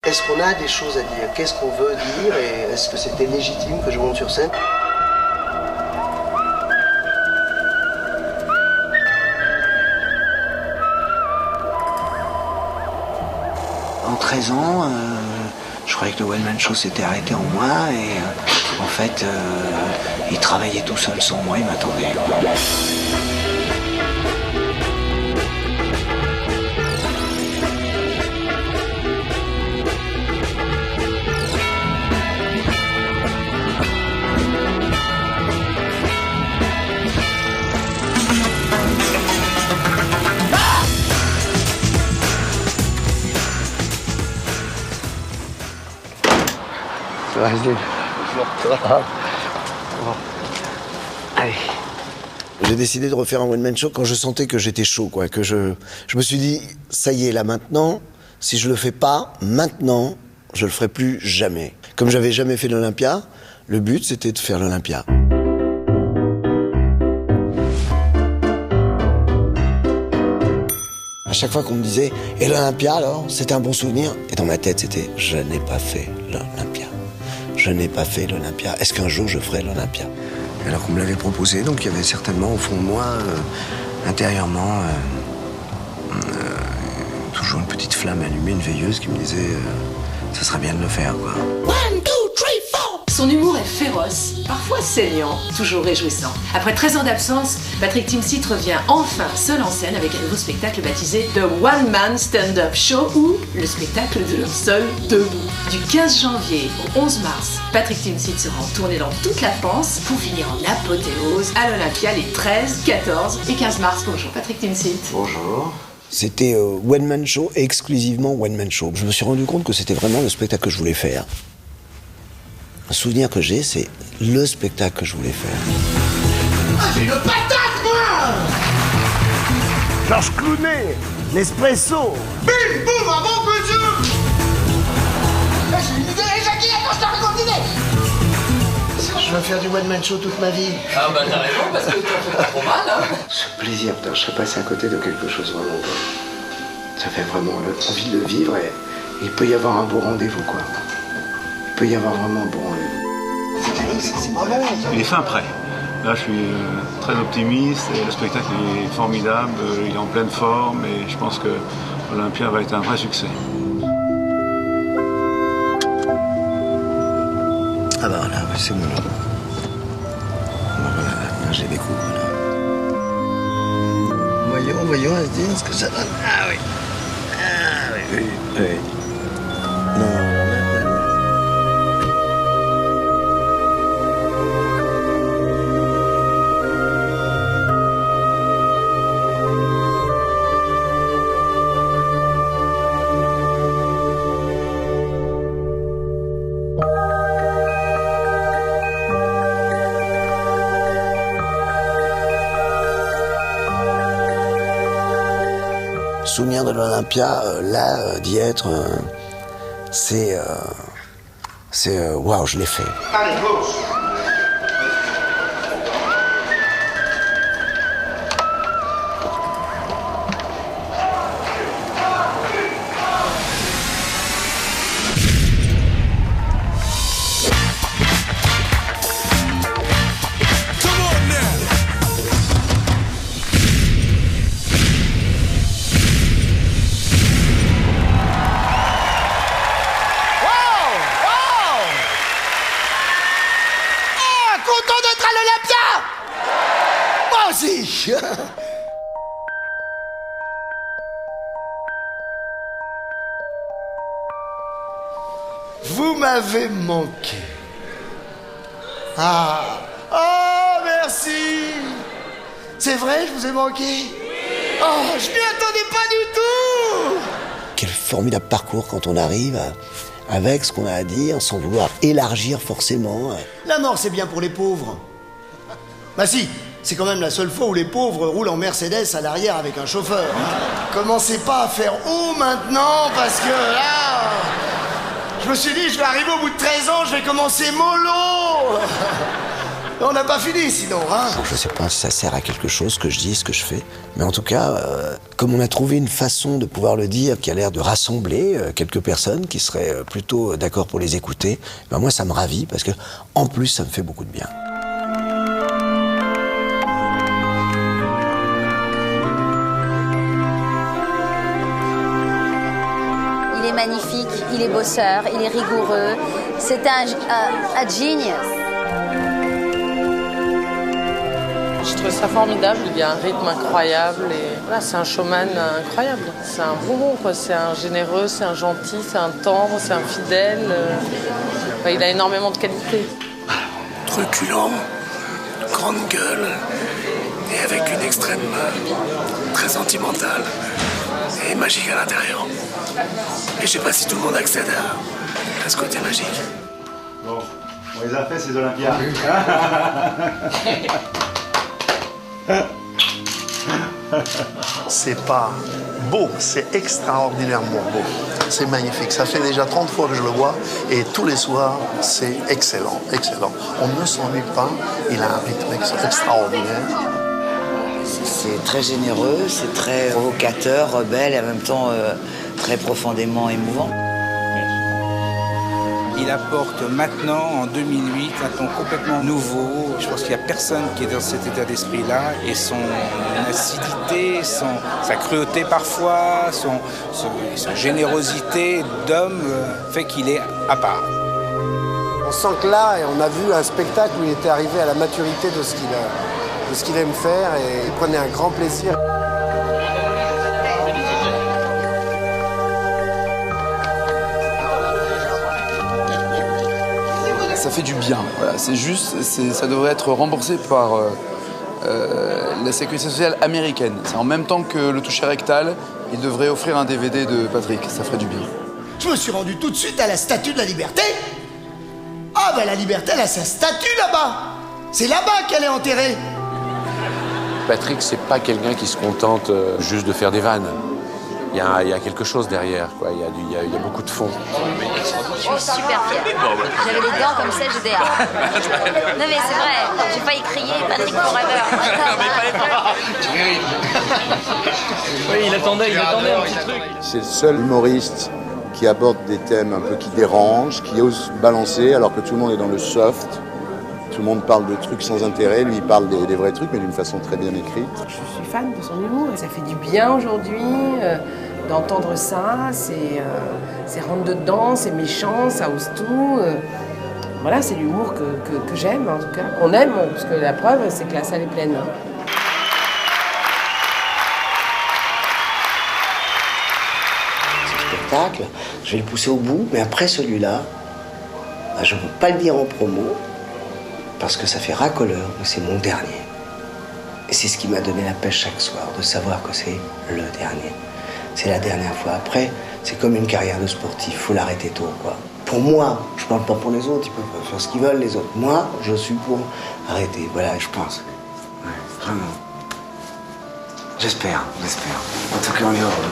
Est-ce qu'on a des choses à dire? Qu'est-ce qu'on veut dire? Et est-ce que c'était légitime que je monte sur scène? En 13 ans, je croyais que le One Man Show s'était arrêté en moi et en fait, il travaillait tout seul sans moi, il m'attendait. Vas-y. Allez. J'ai décidé de refaire un one-man show quand je sentais que j'étais chaud, quoi. Que je me suis dit, ça y est, là maintenant, si je le fais pas, maintenant, je le ferai plus jamais. Comme j'avais jamais fait l'Olympia, le but c'était de faire l'Olympia. À chaque fois qu'on me disait, et l'Olympia alors, c'était un bon souvenir. Et dans ma tête, c'était, je n'ai pas fait l'Olympia. Je n'ai pas fait l'Olympia. Est-ce qu'un jour je ferai l'Olympia? Alors qu'on me l'avait proposé, donc il y avait certainement au fond de moi, intérieurement, toujours une petite flamme allumée, une veilleuse qui me disait, ça serait bien de le faire, quoi. 1, 2, 3, 4. Son humour est féroce, parfois saignant, toujours réjouissant. Après 13 ans d'absence, Patrick Timsit revient enfin seul en scène avec un nouveau spectacle baptisé The One Man Stand-Up Show, ou le spectacle de l'homme seul debout. Du 15 janvier au 11 mars, Patrick Timsit sera en tournée dans toute la France pour finir en apothéose à l'Olympia les 13, 14 et 15 mars. Bonjour Patrick Timsit. Bonjour. C'était One Man Show, exclusivement One Man Show. Je me suis rendu compte que c'était vraiment le spectacle que je voulais faire. Un souvenir que j'ai, c'est le spectacle que je voulais faire. Ah, j'ai une patate, moi! Georges Clooney, l'espresso. Bim, boum, un bon coup de jeu! J'ai une idée, Jackie, attends, je te raconte l'idée! Je veux faire du One Man Show toute ma vie. Ah bah t'as raison, parce que t'en fais pas trop mal, hein. Ce plaisir, putain, je serais passé à côté de quelque chose vraiment beau. Ça fait vraiment envie de le vivre et il peut y avoir un beau rendez-vous, quoi. Il peut y avoir vraiment un beau rendez-vous. C'est pas bon. Il est fin prêt. Là, je suis très optimiste et le spectacle est formidable. Il est en pleine forme et je pense que Olympia va être un vrai succès. Ah bah là, c'est bon là. Voilà, là je les découvre là. Voyons, Asdine, ce que ça donne. Ah oui. Ah oui, oui. Non, là. Souvenir de l'Olympia, d'y être, c'est waouh, je l'ai fait. Allez, gauche! Content d'être à l'Olympia! Moi aussi! Vous m'avez manqué. Ah! Oh, merci! C'est vrai, je vous ai manqué? Oh, je m'y attendais pas du tout! Quel formidable parcours quand on arrive avec ce qu'on a à dire, sans vouloir élargir forcément. La mort, c'est bien pour les pauvres. Bah si, c'est quand même la seule fois où les pauvres roulent en Mercedes à l'arrière avec un chauffeur. Commencez pas à faire haut maintenant, parce que là... Je me suis dit, je vais arriver au bout de 13 ans, je vais commencer mollo. On n'a pas fini sinon, hein. Je sais pas si ça sert à quelque chose, ce que je dis, ce que je fais. Mais en tout cas, comme on a trouvé une façon de pouvoir le dire qui a l'air de rassembler quelques personnes qui seraient plutôt d'accord pour les écouter, ben moi ça me ravit parce que en plus ça me fait beaucoup de bien. Il est magnifique, il est bosseur, il est rigoureux. C'est un genius. Je trouve ça formidable, il y a un rythme incroyable et voilà, c'est un showman incroyable. C'est un bonbon, quoi. C'est un généreux, c'est un gentil, c'est un tendre, c'est un fidèle. Enfin, il a énormément de qualités. Truculent, grande gueule et avec une extrême très sentimentale et magique à l'intérieur. Et je sais pas si tout le monde accède à ce côté magique. Bon, on les a fait ces Olympiades. C'est pas beau, c'est extraordinairement beau. C'est magnifique. Ça fait déjà 30 fois que je le vois et tous les soirs, c'est excellent, excellent. On ne s'ennuie pas, il a un rythme extraordinaire. C'est très généreux, c'est très provocateur, rebelle et en même temps très profondément émouvant. Il apporte maintenant, en 2008, un ton complètement nouveau. Je pense qu'il n'y a personne qui est dans cet état d'esprit-là. Et son acidité, sa cruauté parfois, sa générosité d'homme fait qu'il est à part. On sent que là, on a vu un spectacle où il était arrivé à la maturité de ce qu'il aime faire et il prenait un grand plaisir. Ça fait du bien, voilà. C'est juste, ça devrait être remboursé par la sécurité sociale américaine. C'est en même temps que le toucher rectal, il devrait offrir un DVD de Patrick, ça ferait du bien. Je me suis rendu tout de suite à la Statue de la Liberté. Ah ben la Liberté, elle a sa statue là-bas. C'est là-bas qu'elle est enterrée. Patrick, c'est pas quelqu'un qui se contente juste de faire des vannes. Il y a quelque chose derrière, quoi. Il y a beaucoup de fond. Je suis super fière. J'avais les dents comme ça, j'étais... Non mais c'est vrai, j'ai failli crier Patrick Forever. Oui, il attendait un petit truc. C'est le seul humoriste qui aborde des thèmes un peu qui dérangent, qui ose balancer, alors que tout le monde est dans le soft. Tout le monde parle de trucs sans intérêt, lui il parle des vrais trucs, mais d'une façon très bien écrite. Je suis fan de son humour et ça fait du bien aujourd'hui d'entendre ça. C'est rentre dedans, c'est méchant, ça ose tout. Voilà, c'est l'humour que j'aime en tout cas. On aime, parce que la preuve, c'est que la salle est pleine. Ce spectacle, je vais le pousser au bout, mais après celui-là, je ne peux pas le dire en promo. Parce que ça fait racoleur, mais c'est mon dernier. Et c'est ce qui m'a donné la pêche chaque soir, de savoir que c'est le dernier. C'est la dernière fois. Après, c'est comme une carrière de sportif, faut l'arrêter tôt, quoi. Pour moi, je parle pas pour les autres, ils peuvent faire ce qu'ils veulent, les autres. Moi, je suis pour arrêter, voilà, je pense. Ouais, vraiment. J'espère. En tout cas, on est heureux.